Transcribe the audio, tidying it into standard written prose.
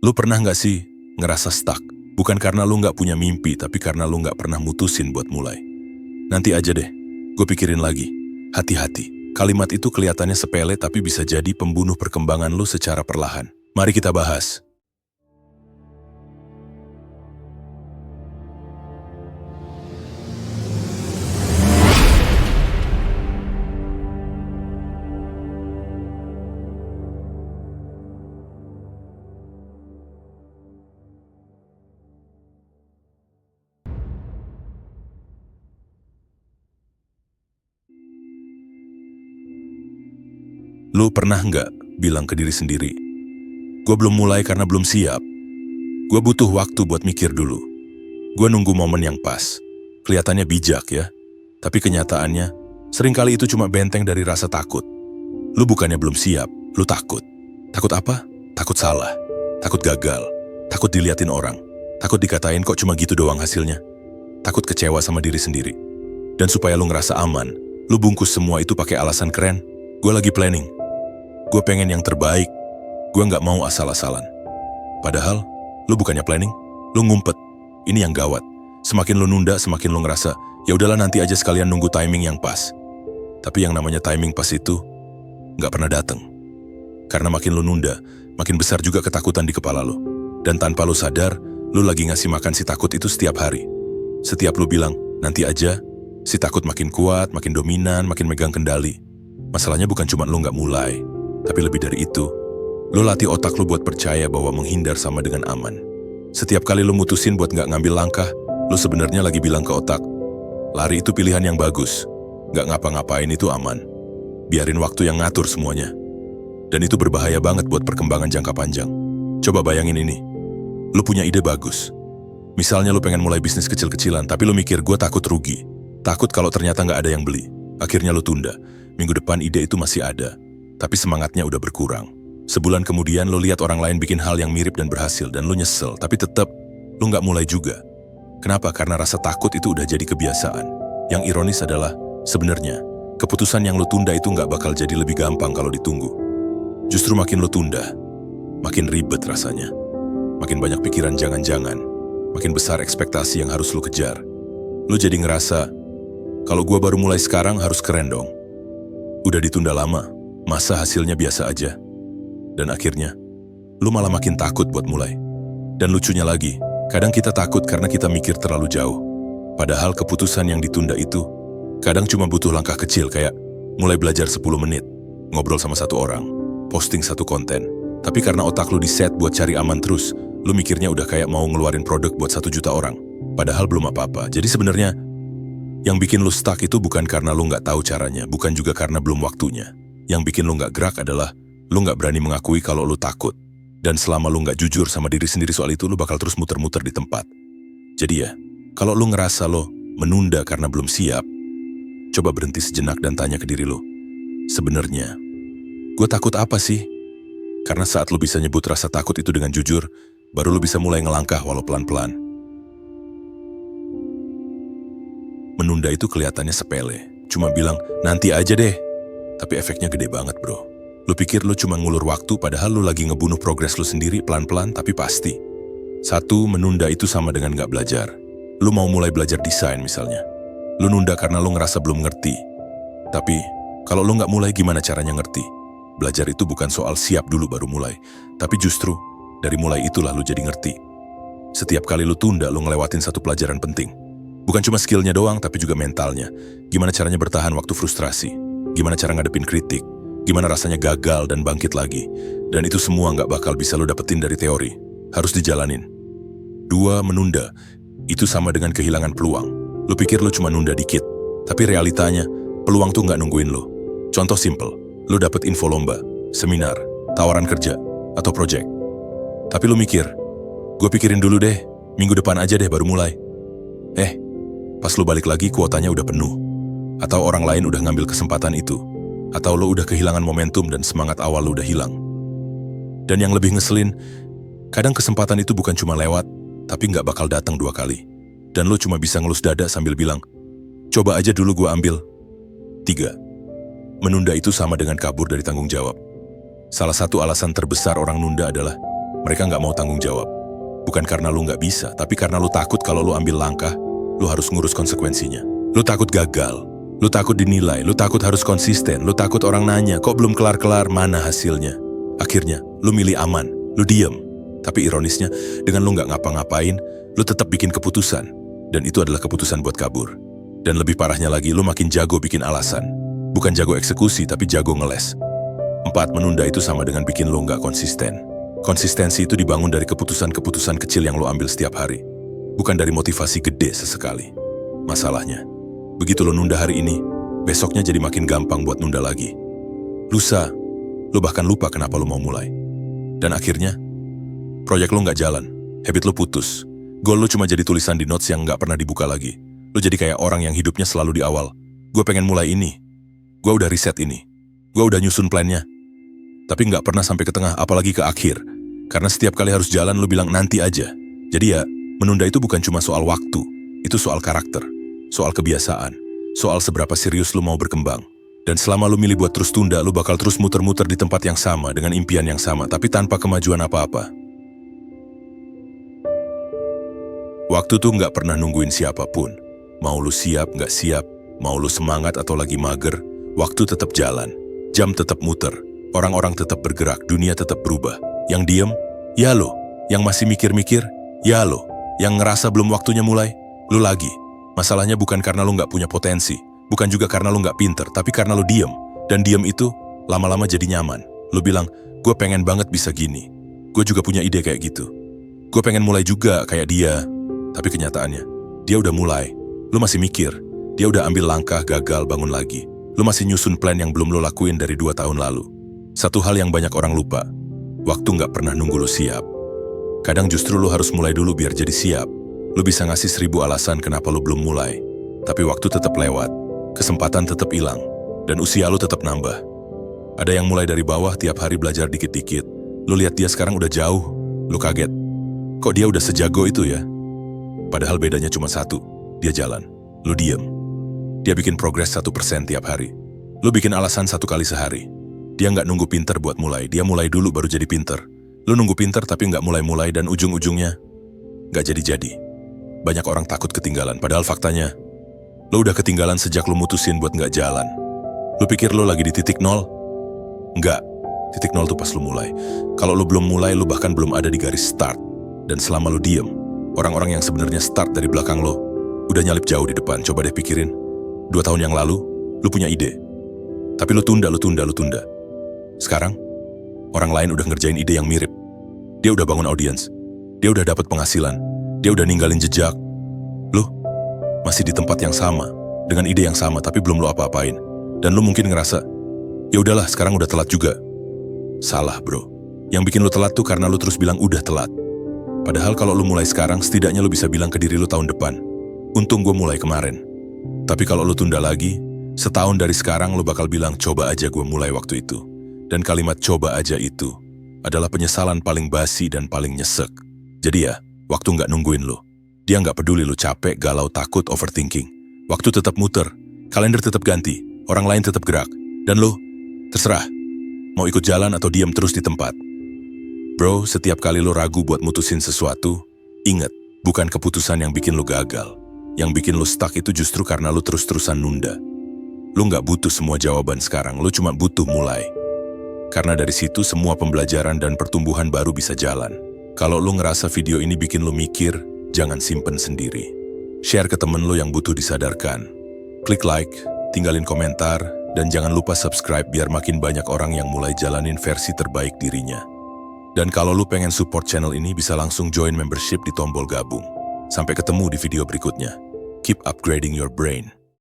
Lu pernah nggak sih ngerasa stuck? Bukan karena lu nggak punya mimpi, tapi karena lu nggak pernah mutusin buat mulai. Nanti aja deh, gue pikirin lagi. Hati-hati, kalimat itu kelihatannya sepele tapi bisa jadi pembunuh perkembangan lu secara perlahan. Mari kita bahas. Lu pernah nggak bilang ke diri sendiri, gue belum mulai karena belum siap. Gue butuh waktu buat mikir dulu. Gue nunggu momen yang pas. Kelihatannya bijak ya, tapi kenyataannya seringkali itu cuma benteng dari rasa takut. Lu bukannya belum siap, lu takut. Takut apa? Takut salah. Takut gagal. Takut diliatin orang. Takut dikatain kok cuma gitu doang hasilnya. Takut kecewa sama diri sendiri. Dan supaya lu ngerasa aman, lu bungkus semua itu pakai alasan keren. Gue lagi planning. Gue pengen yang terbaik. Gue nggak mau asal-asalan. Padahal, lu bukannya planning, lu ngumpet. Ini yang gawat. Semakin lu nunda, semakin lu ngerasa, ya udahlah nanti aja sekalian nunggu timing yang pas. Tapi yang namanya timing pas itu, nggak pernah datang. Karena makin lu nunda, makin besar juga ketakutan di kepala lu. Dan tanpa lu sadar, lu lagi ngasih makan si takut itu setiap hari. Setiap lu bilang, nanti aja, si takut makin kuat, makin dominan, makin megang kendali. Masalahnya bukan cuma lu nggak mulai, tapi lebih dari itu, lu latih otak lu buat percaya bahwa menghindar sama dengan aman. Setiap kali lu mutusin buat nggak ngambil langkah, lu sebenarnya lagi bilang ke otak, lari itu pilihan yang bagus, nggak ngapa-ngapain itu aman. Biarin waktu yang ngatur semuanya. Dan itu berbahaya banget buat perkembangan jangka panjang. Coba bayangin ini, lu punya ide bagus. Misalnya lu pengen mulai bisnis kecil-kecilan, tapi lu mikir gue takut rugi. Takut kalau ternyata nggak ada yang beli. Akhirnya lu tunda. Minggu depan ide itu masih ada. Tapi semangatnya udah berkurang. Sebulan kemudian lo lihat orang lain bikin hal yang mirip dan berhasil dan lo nyesel, tapi tetap lo nggak mulai juga. Kenapa? Karena rasa takut itu udah jadi kebiasaan. Yang ironis adalah, sebenarnya, keputusan yang lo tunda itu nggak bakal jadi lebih gampang kalau ditunggu. Justru makin lo tunda, makin ribet rasanya. Makin banyak pikiran jangan-jangan, makin besar ekspektasi yang harus lo kejar. Lo jadi ngerasa, kalau gua baru mulai sekarang harus keren dong. Udah ditunda lama. Masa hasilnya biasa aja. Dan akhirnya, lu malah makin takut buat mulai. Dan lucunya lagi, kadang kita takut karena kita mikir terlalu jauh. Padahal keputusan yang ditunda itu, kadang cuma butuh langkah kecil kayak mulai belajar 10 menit, ngobrol sama satu orang, posting satu konten. Tapi karena otak lu di-set buat cari aman terus, lu mikirnya udah kayak mau ngeluarin produk buat 1 juta orang. Padahal belum apa-apa. Jadi sebenarnya, yang bikin lu stuck itu bukan karena lu nggak tahu caranya, bukan juga karena belum waktunya. Yang bikin lu nggak gerak adalah lu nggak berani mengakui kalau lu takut. Dan selama lu nggak jujur sama diri sendiri soal itu, lu bakal terus muter-muter di tempat. Jadi ya, kalau lu ngerasa lo menunda karena belum siap, coba berhenti sejenak dan tanya ke diri lu. Sebenarnya, gue takut apa sih? Karena saat lu bisa nyebut rasa takut itu dengan jujur, baru lu bisa mulai ngelangkah walau pelan-pelan. Menunda itu kelihatannya sepele. Cuma bilang, nanti aja deh. Tapi efeknya gede banget bro. Lu pikir lu cuma ngulur waktu padahal lu lagi ngebunuh progres lu sendiri pelan-pelan tapi pasti. 1, menunda itu sama dengan gak belajar. Lu mau mulai belajar desain misalnya. Lu nunda karena lu ngerasa belum ngerti. Tapi kalau lu gak mulai gimana caranya ngerti? Belajar itu bukan soal siap dulu baru mulai. Tapi justru dari mulai itulah lu jadi ngerti. Setiap kali lu tunda lu ngelewatin satu pelajaran penting. Bukan cuma skillnya doang tapi juga mentalnya. Gimana caranya bertahan waktu frustrasi. Gimana cara ngadepin kritik, gimana rasanya gagal dan bangkit lagi. Dan itu semua nggak bakal bisa lo dapetin dari teori. Harus dijalanin. 2, menunda. Itu sama dengan kehilangan peluang. Lo pikir lo cuma nunda dikit. Tapi realitanya, peluang tuh nggak nungguin lo. Contoh simple, lo dapet info lomba, seminar, tawaran kerja, atau project. Tapi lo mikir, gue pikirin dulu deh, minggu depan aja deh baru mulai. Pas lo balik lagi kuotanya udah penuh. Atau orang lain udah ngambil kesempatan itu. Atau lo udah kehilangan momentum dan semangat awal lo udah hilang. Dan yang lebih ngeselin, kadang kesempatan itu bukan cuma lewat, tapi nggak bakal datang 2 kali. Dan lo cuma bisa ngelus dada sambil bilang, coba aja dulu gue ambil. 3. Menunda itu sama dengan kabur dari tanggung jawab. Salah satu alasan terbesar orang nunda adalah Mereka nggak mau tanggung jawab. Bukan karena lu nggak bisa, tapi karena lu takut kalau lu ambil langkah, lu harus ngurus konsekuensinya. Lu takut gagal, lu takut dinilai, lu takut harus konsisten, lu takut orang nanya, kok belum kelar-kelar, mana hasilnya. Akhirnya, lu milih aman, lu diem. Tapi ironisnya, dengan lu nggak ngapa-ngapain, lu tetap bikin keputusan. Dan itu adalah keputusan buat kabur. Dan lebih parahnya lagi, lu makin jago bikin alasan. Bukan jago eksekusi, tapi jago ngeles. 4. Menunda itu sama dengan bikin lu nggak konsisten. Konsistensi itu dibangun dari keputusan-keputusan kecil yang lo ambil setiap hari. Bukan dari motivasi gede sesekali. Masalahnya, begitu lo nunda hari ini, besoknya jadi makin gampang buat nunda lagi. Lusa, lo bahkan lupa kenapa lo mau mulai. Dan akhirnya, proyek lo nggak jalan, habit lo putus. Goal lo cuma jadi tulisan di notes yang nggak pernah dibuka lagi. Lo jadi kayak orang yang hidupnya selalu di awal. Gue pengen mulai ini. Gue udah riset ini. Gue udah nyusun plannya. Tapi nggak pernah sampai ke tengah, apalagi ke akhir. Karena setiap kali harus jalan, lo bilang nanti aja. Jadi ya, menunda itu bukan cuma soal waktu. Itu soal karakter, soal kebiasaan, soal seberapa serius lo mau berkembang. Dan selama lo milih buat terus tunda, lo bakal terus muter-muter di tempat yang sama, dengan impian yang sama, tapi tanpa kemajuan apa-apa. Waktu tuh nggak pernah nungguin siapapun. Mau lo siap, nggak siap, mau lo semangat atau lagi mager, waktu tetap jalan. Jam tetap muter, orang-orang tetap bergerak, dunia tetap berubah. Yang diem, ya lo. Yang masih mikir-mikir, ya lo. Yang ngerasa belum waktunya mulai, lo lagi. Masalahnya bukan karena lo nggak punya potensi, bukan juga karena lo nggak pinter, tapi karena lo diem. Dan diem itu lama-lama jadi nyaman. Lo bilang, gue pengen banget bisa gini. Gue juga punya ide kayak gitu. Gue pengen mulai juga kayak dia. Tapi kenyataannya, dia udah mulai. Lo masih mikir, dia udah ambil langkah, gagal, bangun lagi. Lo masih nyusun plan yang belum lo lakuin dari 2 tahun lalu. Satu hal yang banyak orang lupa, waktu nggak pernah nunggu lo siap. Kadang justru lo harus mulai dulu biar jadi siap. Lo bisa ngasih 1000 alasan kenapa lo belum mulai. Tapi waktu tetap lewat, kesempatan tetap hilang, dan usia lo tetap nambah. Ada yang mulai dari bawah tiap hari belajar dikit-dikit. Lo lihat dia sekarang udah jauh, lo kaget. Kok dia udah sejago itu ya? Padahal bedanya cuma satu, dia jalan, lo diem. Dia bikin progres 1% tiap hari. Lo bikin alasan 1 kali sehari. Dia nggak nunggu pinter buat mulai, dia mulai dulu baru jadi pinter. Lo nunggu pinter tapi nggak mulai-mulai dan ujung-ujungnya nggak jadi-jadi. Banyak orang takut ketinggalan, padahal faktanya lo udah ketinggalan sejak lo mutusin buat nggak jalan. Lo pikir lo lagi di titik 0? Nggak, titik 0 tuh pas lo mulai. Kalau lo belum mulai, lo bahkan belum ada di garis start. Dan selama lo diem, orang-orang yang sebenarnya start dari belakang lo udah nyalip jauh di depan. Coba deh pikirin, 2 tahun yang lalu, lo punya ide. Tapi lo tunda. Sekarang, orang lain udah ngerjain ide yang mirip. Dia udah bangun audiens, dia udah dapat penghasilan, dia udah ninggalin jejak. Lo masih di tempat yang sama, dengan ide yang sama, tapi belum lo apa-apain. Dan lo mungkin ngerasa, ya udahlah, sekarang udah telat juga. Salah, bro. Yang bikin lo telat tuh karena lo terus bilang udah telat. Padahal kalau lo mulai sekarang, setidaknya lo bisa bilang ke diri lo tahun depan, untung gue mulai kemarin. Tapi kalau lo tunda lagi, setahun dari sekarang lo bakal bilang, coba aja gue mulai waktu itu. Dan kalimat coba aja itu adalah penyesalan paling basi dan paling nyesek. Jadi ya, waktu nggak nungguin lo. Dia nggak peduli lo capek, galau, takut, overthinking. Waktu tetap muter, kalender tetap ganti, orang lain tetap gerak. Dan lo, terserah. Mau ikut jalan atau diam terus di tempat. Bro, setiap kali lo ragu buat mutusin sesuatu, ingat, bukan keputusan yang bikin lo gagal. Yang bikin lo stuck itu justru karena lo terus-terusan nunda. Lo nggak butuh semua jawaban sekarang, lo cuma butuh mulai. Karena dari situ semua pembelajaran dan pertumbuhan baru bisa jalan. Kalau lo ngerasa video ini bikin lo mikir, jangan simpen sendiri. Share ke temen lo yang butuh disadarkan. Klik like, tinggalin komentar, dan jangan lupa subscribe biar makin banyak orang yang mulai jalanin versi terbaik dirinya. Dan kalau lo pengen support channel ini, bisa langsung join membership di tombol gabung. Sampai ketemu di video berikutnya. Keep upgrading your brain.